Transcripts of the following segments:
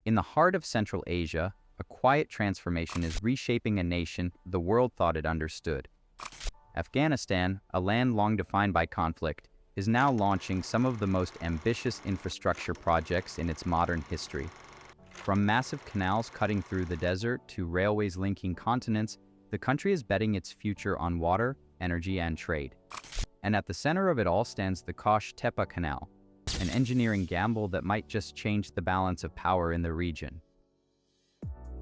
In the heart of Central Asia, a quiet transformation is reshaping a nation the world thought it understood. Afghanistan, a land long defined by conflict, is now launching some of the most ambitious infrastructure projects in its modern history. From massive canals cutting through the desert to railways linking continents, the country is betting its future on water, energy, and trade. And at the center of it all stands the Kosh Tepa Canal, an engineering gamble that might just change the balance of power in the region.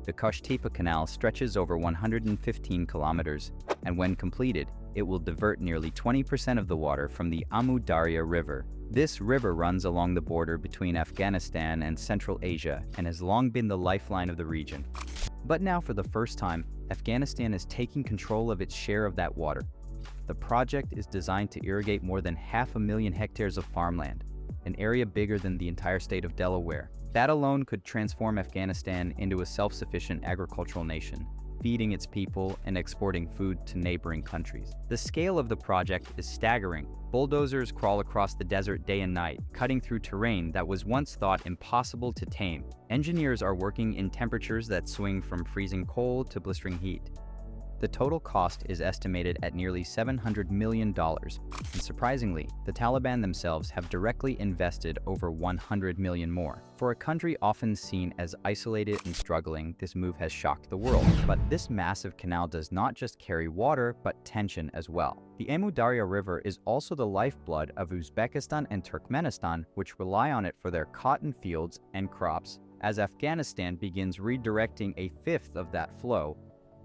The Kosh Tepa Canal stretches over 115 kilometers, and when completed, it will divert nearly 20% of the water from the Amu Darya River. This river runs along the border between Afghanistan and Central Asia and has long been the lifeline of the region. But now, for the first time, Afghanistan is taking control of its share of that water. The project is designed to irrigate more than 500,000 hectares of farmland, an area bigger than the entire state of Delaware. That alone could transform Afghanistan into a self-sufficient agricultural nation, feeding its people and exporting food to neighboring countries. The scale of the project is staggering. Bulldozers crawl across the desert day and night, cutting through terrain that was once thought impossible to tame. Engineers are working in temperatures that swing from freezing cold to blistering heat. The total cost is estimated at nearly $700 million, and surprisingly, the Taliban themselves have directly invested over $100 million more. For a country often seen as isolated and struggling, this move has shocked the world. But this massive canal does not just carry water, but tension as well. The Amu Darya River is also the lifeblood of Uzbekistan and Turkmenistan, which rely on it for their cotton fields and crops. As Afghanistan begins redirecting a fifth of that flow,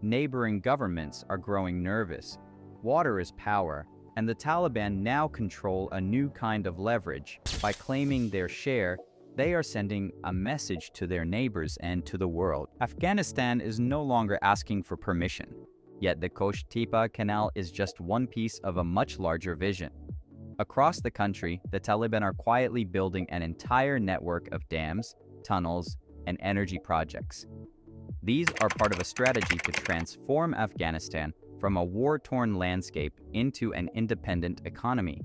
neighboring governments are growing nervous. Water is power, and the Taliban now control a new kind of leverage. By claiming their share, they are sending a message to their neighbors and to the world. Afghanistan is no longer asking for permission, yet the Kosh Tepa Canal is just one piece of a much larger vision. Across the country, the Taliban are quietly building an entire network of dams, tunnels, and energy projects. These are part of a strategy to transform Afghanistan from a war-torn landscape into an independent economy.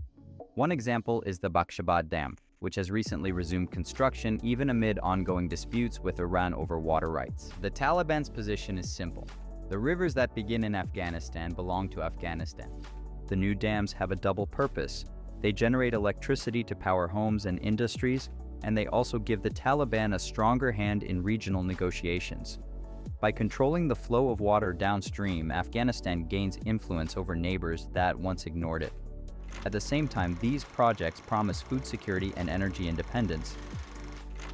One example is the Bakhshabad Dam, which has recently resumed construction even amid ongoing disputes with Iran over water rights. The Taliban's position is simple. The rivers that begin in Afghanistan belong to Afghanistan. The new dams have a double purpose. They generate electricity to power homes and industries, and they also give the Taliban a stronger hand in regional negotiations. By controlling the flow of water downstream, Afghanistan gains influence over neighbors that once ignored it. At the same time, these projects promise food security and energy independence.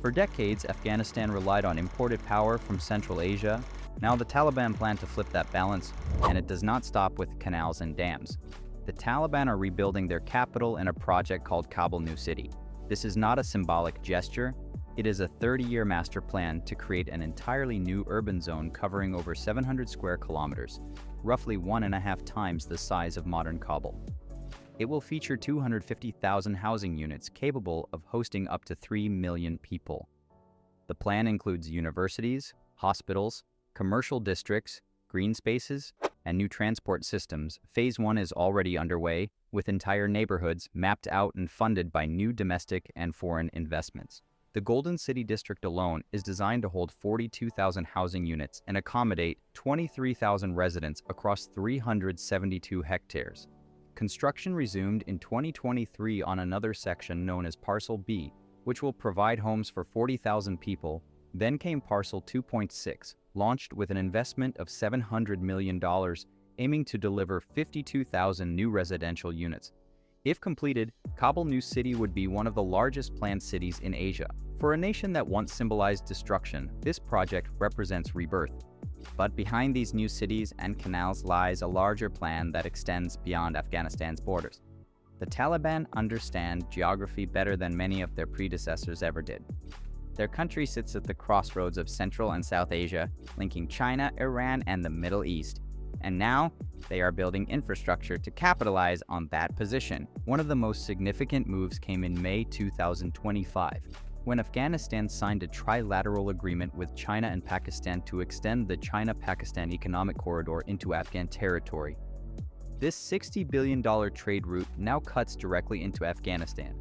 For decades, Afghanistan relied on imported power from Central Asia. Now the Taliban plan to flip that balance, and it does not stop with canals and dams. The Taliban are rebuilding their capital in a project called Kabul New City. This is not a symbolic gesture. It is a 30-year master plan to create an entirely new urban zone covering over 700 square kilometers, roughly 1.5 times the size of modern Kabul. It will feature 250,000 housing units capable of hosting up to 3 million people. The plan includes universities, hospitals, commercial districts, green spaces, and new transport systems. Phase 1 is already underway, with entire neighborhoods mapped out and funded by new domestic and foreign investments. The Golden City district alone is designed to hold 42,000 housing units and accommodate 23,000 residents across 372 hectares. Construction resumed in 2023 on another section known as Parcel B, which will provide homes for 40,000 people. Then came Parcel 2.6, launched with an investment of $700 million, aiming to deliver 52,000 new residential units. If completed, Kabul New City would be one of the largest planned cities in Asia. For a nation that once symbolized destruction, this project represents rebirth. But behind these new cities and canals lies a larger plan that extends beyond Afghanistan's borders. The Taliban understand geography better than many of their predecessors ever did. Their country sits at the crossroads of Central and South Asia, linking China, Iran, and the Middle East. And now, they are building infrastructure to capitalize on that position. One of the most significant moves came in May 2025, when Afghanistan signed a trilateral agreement with China and Pakistan to extend the China-Pakistan Economic Corridor into Afghan territory. This $60 billion trade route now cuts directly into Afghanistan.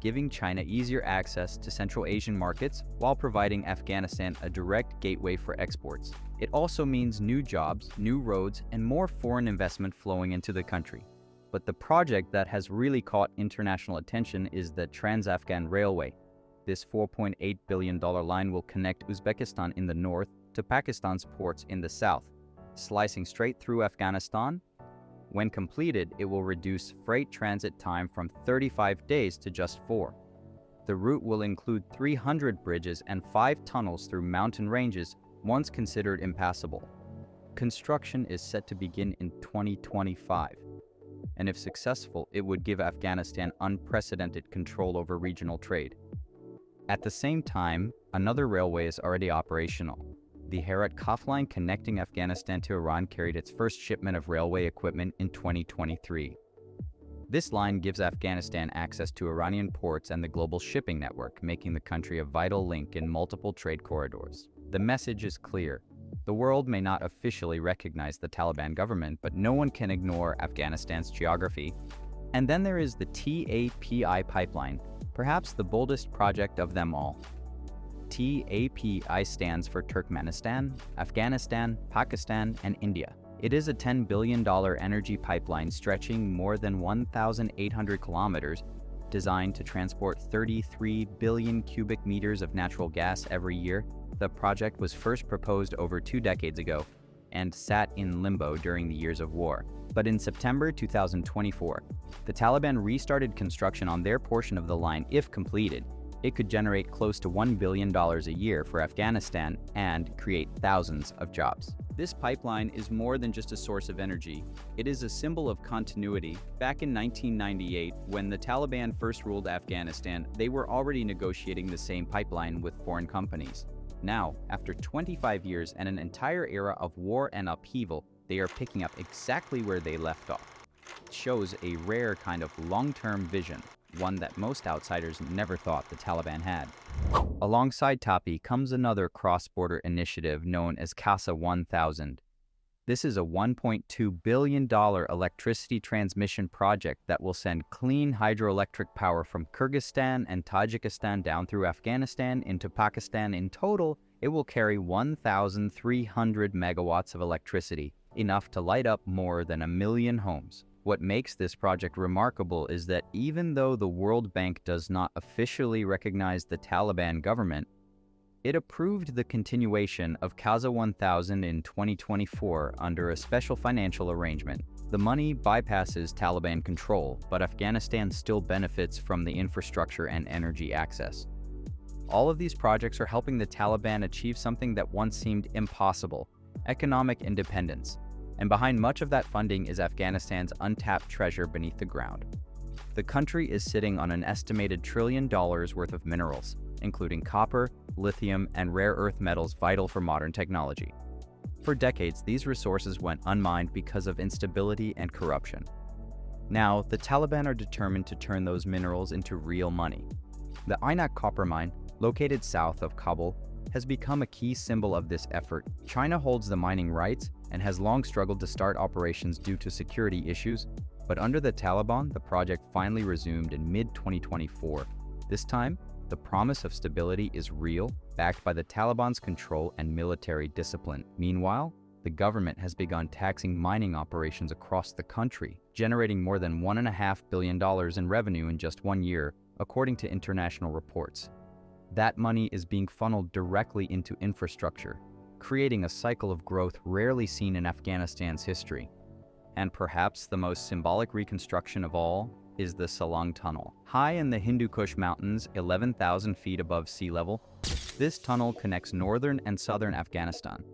giving China easier access to Central Asian markets while providing Afghanistan a direct gateway for exports. It also means new jobs, new roads, and more foreign investment flowing into the country. But the project that has really caught international attention is the Trans-Afghan Railway. This $4.8 billion line will connect Uzbekistan in the north to Pakistan's ports in the south, slicing straight through Afghanistan. When completed, it will reduce freight transit time from 35 days to just 4. The route will include 300 bridges and 5 tunnels through mountain ranges once considered impassable. Construction is set to begin in 2025, and if successful, it would give Afghanistan unprecedented control over regional trade. At the same time, another railway is already operational. The Herat-Kaf line connecting Afghanistan to Iran carried its first shipment of railway equipment in 2023. This line gives Afghanistan access to Iranian ports and the global shipping network, making the country a vital link in multiple trade corridors. The message is clear. The world may not officially recognize the Taliban government, but no one can ignore Afghanistan's geography. And then there is the TAPI pipeline, perhaps the boldest project of them all. TAPI stands for Turkmenistan, Afghanistan, Pakistan, and India. It is a $10 billion energy pipeline stretching more than 1,800 kilometers, designed to transport 33 billion cubic meters of natural gas every year. The project was first proposed over 2 decades ago and sat in limbo during the years of war. But in September 2024, the Taliban restarted construction on their portion of the line. If completed, it could generate close to $1 billion a year for Afghanistan and create thousands of jobs. This pipeline is more than just a source of energy. It is a symbol of continuity. Back in 1998, when the Taliban first ruled Afghanistan, they were already negotiating the same pipeline with foreign companies. Now, after 25 years and an entire era of war and upheaval, they are picking up exactly where they left off. It shows a rare kind of long-term vision, one that most outsiders never thought the Taliban had. Alongside TAPI comes another cross-border initiative known as CASA 1000. This is a $1.2 billion electricity transmission project that will send clean hydroelectric power from Kyrgyzstan and Tajikistan down through Afghanistan into Pakistan. In total, it will carry 1,300 megawatts of electricity, enough to light up more than 1 million homes. What makes this project remarkable is that even though the World Bank does not officially recognize the Taliban government, it approved the continuation of CASA 1000 in 2024 under a special financial arrangement. The money bypasses Taliban control, but Afghanistan still benefits from the infrastructure and energy access. All of these projects are helping the Taliban achieve something that once seemed impossible: economic independence. And behind much of that funding is Afghanistan's untapped treasure beneath the ground. The country is sitting on an estimated $1 trillion worth of minerals, including copper, lithium, and rare earth metals vital for modern technology. For decades, these resources went unmined because of instability and corruption. Now, the Taliban are determined to turn those minerals into real money. The Aynak copper mine, located south of Kabul, has become a key symbol of this effort. China holds the mining rights and has long struggled to start operations due to security issues, but under the Taliban, the project finally resumed in mid-2024. This time, the promise of stability is real, backed by the Taliban's control and military discipline. Meanwhile, the government has begun taxing mining operations across the country, generating more than $1.5 billion in revenue in just 1 year, according to international reports. That money is being funneled directly into infrastructure, creating a cycle of growth rarely seen in Afghanistan's history. And perhaps the most symbolic reconstruction of all is the Salang Tunnel. High in the Hindu Kush Mountains, 11,000 feet above sea level, this tunnel connects northern and southern Afghanistan.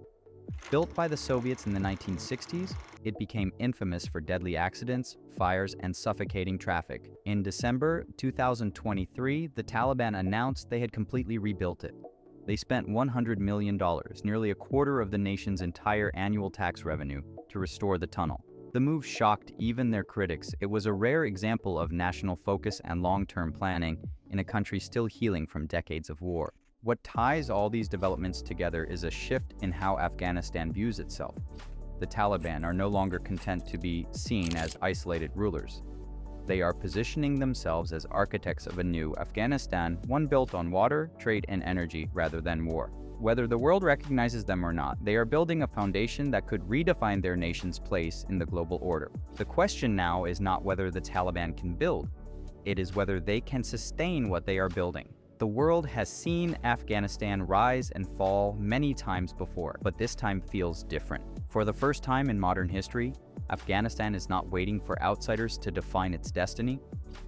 Built by the Soviets in the 1960s, it became infamous for deadly accidents, fires, and suffocating traffic. In December 2023, the Taliban announced they had completely rebuilt it. They spent $100 million, nearly a quarter of the nation's entire annual tax revenue, to restore the tunnel. The move shocked even their critics. It was a rare example of national focus and long-term planning in a country still healing from decades of war. What ties all these developments together is a shift in how Afghanistan views itself. The Taliban are no longer content to be seen as isolated rulers. they are positioning themselves as architects of a new Afghanistan, one built on water, trade, and energy rather than war. Whether the world recognizes them or not, they are building a foundation that could redefine their nation's place in the global order. The question now is not whether the Taliban can build, it is whether they can sustain what they are building. The world has seen Afghanistan rise and fall many times before, but this time feels different. For the first time in modern history, Afghanistan is not waiting for outsiders to define its destiny.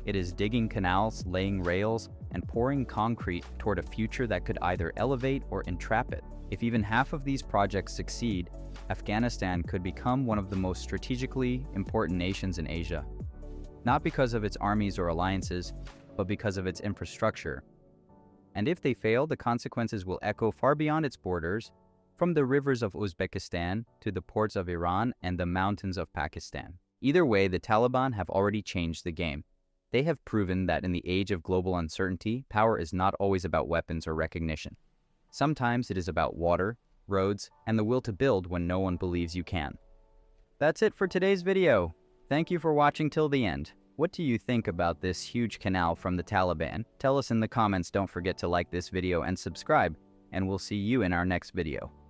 It is digging canals, laying rails, and pouring concrete toward a future that could either elevate or entrap it. If even half of these projects succeed, Afghanistan could become one of the most strategically important nations in Asia. Not because of its armies or alliances, but because of its infrastructure. And if they fail, the consequences will echo far beyond its borders, from the rivers of Uzbekistan to the ports of Iran and the mountains of Pakistan. Either way, the Taliban have already changed the game. They have proven that in the age of global uncertainty, power is not always about weapons or recognition. Sometimes it is about water, roads, and the will to build when no one believes you can. That's it for today's video. Thank you for watching till the end. What do you think about this huge canal from the Taliban? Tell us in the comments. Don't forget to like this video and subscribe, and we'll see you in our next video.